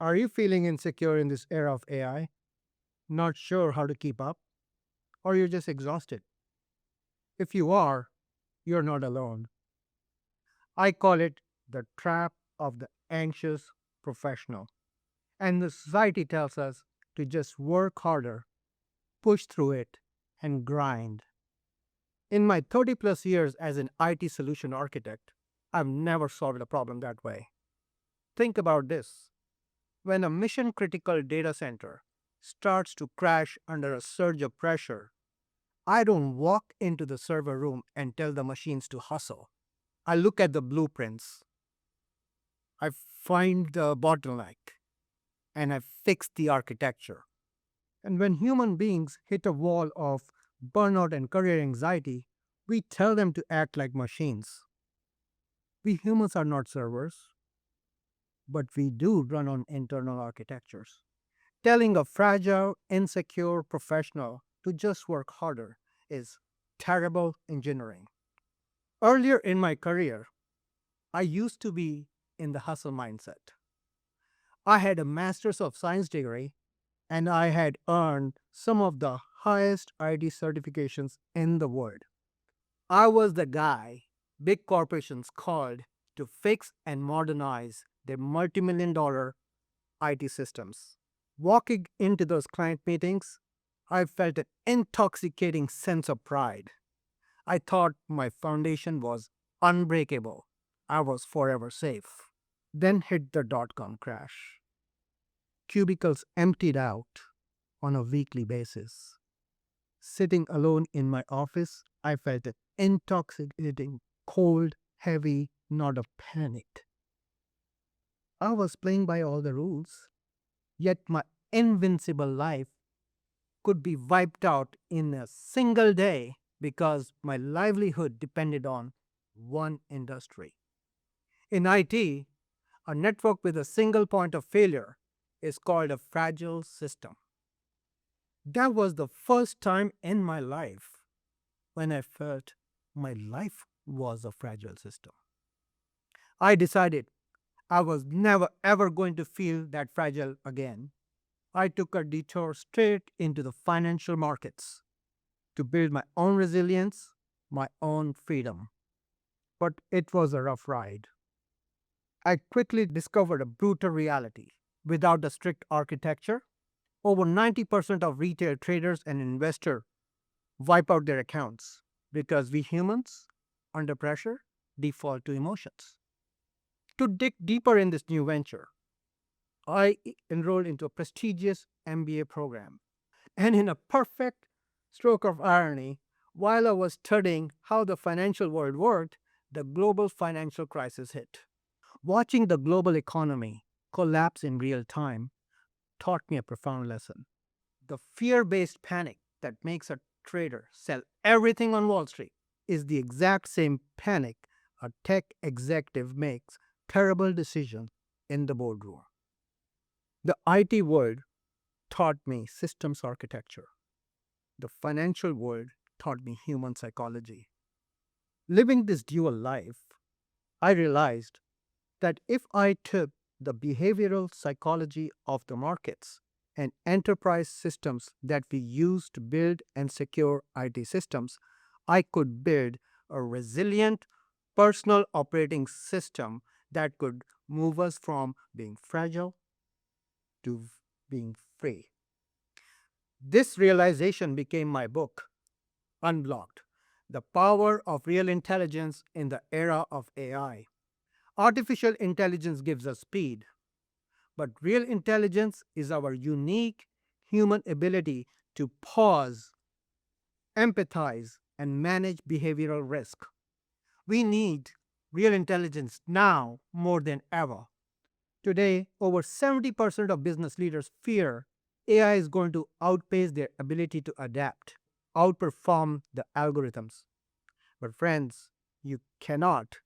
Are you feeling insecure in this era of AI? Not sure how to keep up? Or you're just exhausted? If you are, you're not alone. I call it the trap of the anxious professional. And the society tells us to just work harder, push through it, and grind. In my 30 plus years as an IT solution architect, I've never solved a problem that way. Think about this. When a mission critical data center starts to crash under a surge of pressure, I don't walk into the server room and tell the machines to hustle. I look at the blueprints, I find the bottleneck, and I fix the architecture. And when human beings hit a wall of burnout and career anxiety, we tell them to act like machines. We humans are not servers, but we do run on internal architectures. Telling a fragile, insecure professional to just work harder is terrible engineering. Earlier in my career, I used to be in the hustle mindset. I had a Master's of Science degree and I had earned some of the highest ID certifications in the world. I was the guy big corporations called to fix and modernize their multi-million dollar IT systems. Walking into those client meetings, I felt an intoxicating sense of pride. I thought my foundation was unbreakable. I was forever safe. Then hit the dot com crash. Cubicles emptied out on a weekly basis. Sitting alone in my office, I felt an intoxicating, cold, heavy knot of panic. I was playing by all the rules, yet my invincible life could be wiped out in a single day because my livelihood depended on one industry. In IT, a network with a single point of failure is called a fragile system. That was the first time in my life when I felt my life was a fragile system. I decided I was never ever going to feel that fragile again. I took a detour straight into the financial markets to build my own resilience, my own freedom. But it was a rough ride. I quickly discovered a brutal reality. Without a strict architecture, over 90% of retail traders and investors wipe out their accounts because we humans, under pressure, default to emotions. To dig deeper in this new venture, I enrolled into a prestigious MBA program. And in a perfect stroke of irony, while I was studying how the financial world worked, the global financial crisis hit. Watching the global economy collapse in real time taught me a profound lesson. The fear based panic that makes a trader sell everything on Wall Street is the exact same panic a tech executive makes terrible decisions in the boardroom. The IT world taught me systems architecture. The financial world taught me human psychology. Living this dual life, I realized that if I took the behavioral psychology of the markets and enterprise systems that we use to build and secure IT systems, I could build a resilient personal operating system that could move us from being fragile to being free. This realization became my book, Unblocked: The Power of Real Intelligence in the Era of AI. Artificial intelligence gives us speed, but real intelligence is our unique human ability to pause, empathize, and manage behavioral risk. We need real intelligence now more than ever. Today, over 70% of business leaders fear AI is going to outpace their ability to adapt, outperform the algorithms. But, friends, you cannot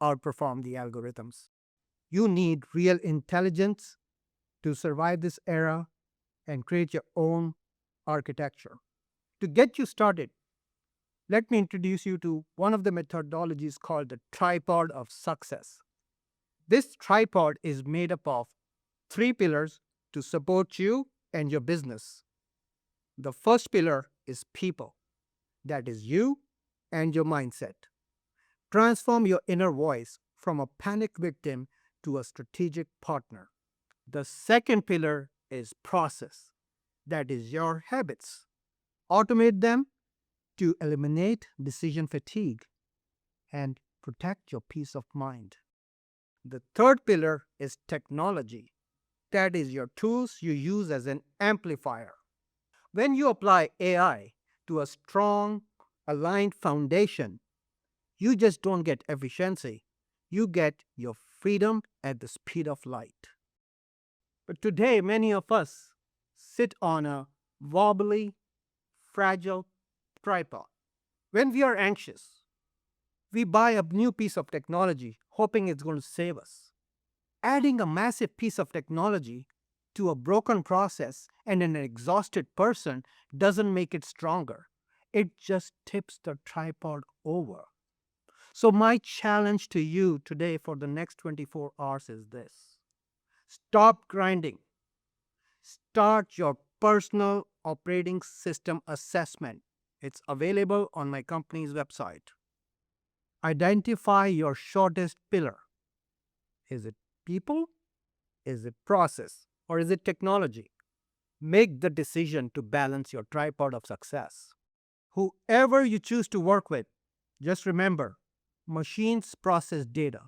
outperform the algorithms. You need real intelligence to survive this era and create your own architecture. To get you started, let me introduce you to one of the methodologies called the tripod of success. This tripod is made up of three pillars to support you and your business. The first pillar is people, that is you and your mindset. Transform your inner voice from a panic victim to a strategic partner. The second pillar is process, that is your habits. Automate them to eliminate decision fatigue and protect your peace of mind. The third pillar is technology, that is your tools you use as an amplifier. When you apply AI to a strong, aligned foundation, you just don't get efficiency, you get your freedom at the speed of light. But today, many of us sit on a wobbly, fragile tripod. When we are anxious, we buy a new piece of technology hoping it's going to save us. Adding a massive piece of technology to a broken process and an exhausted person doesn't make it stronger. It just tips the tripod over. So, my challenge to you today for the next 24 hours is this: stop grinding. Start your personal operating system assessment. It's available on my company's website. Identify your shortest pillar. Is it people? Is it process? Or is it technology? Make the decision to balance your tripod of success. Whoever you choose to work with, just remember, machines process data,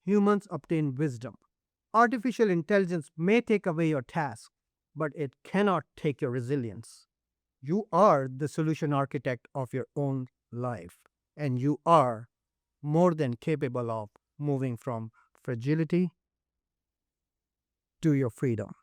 humans obtain wisdom. Artificial intelligence may take away your task, but it cannot take your resilience. You are the solution architect of your own life, and you are more than capable of moving from fragility to your freedom.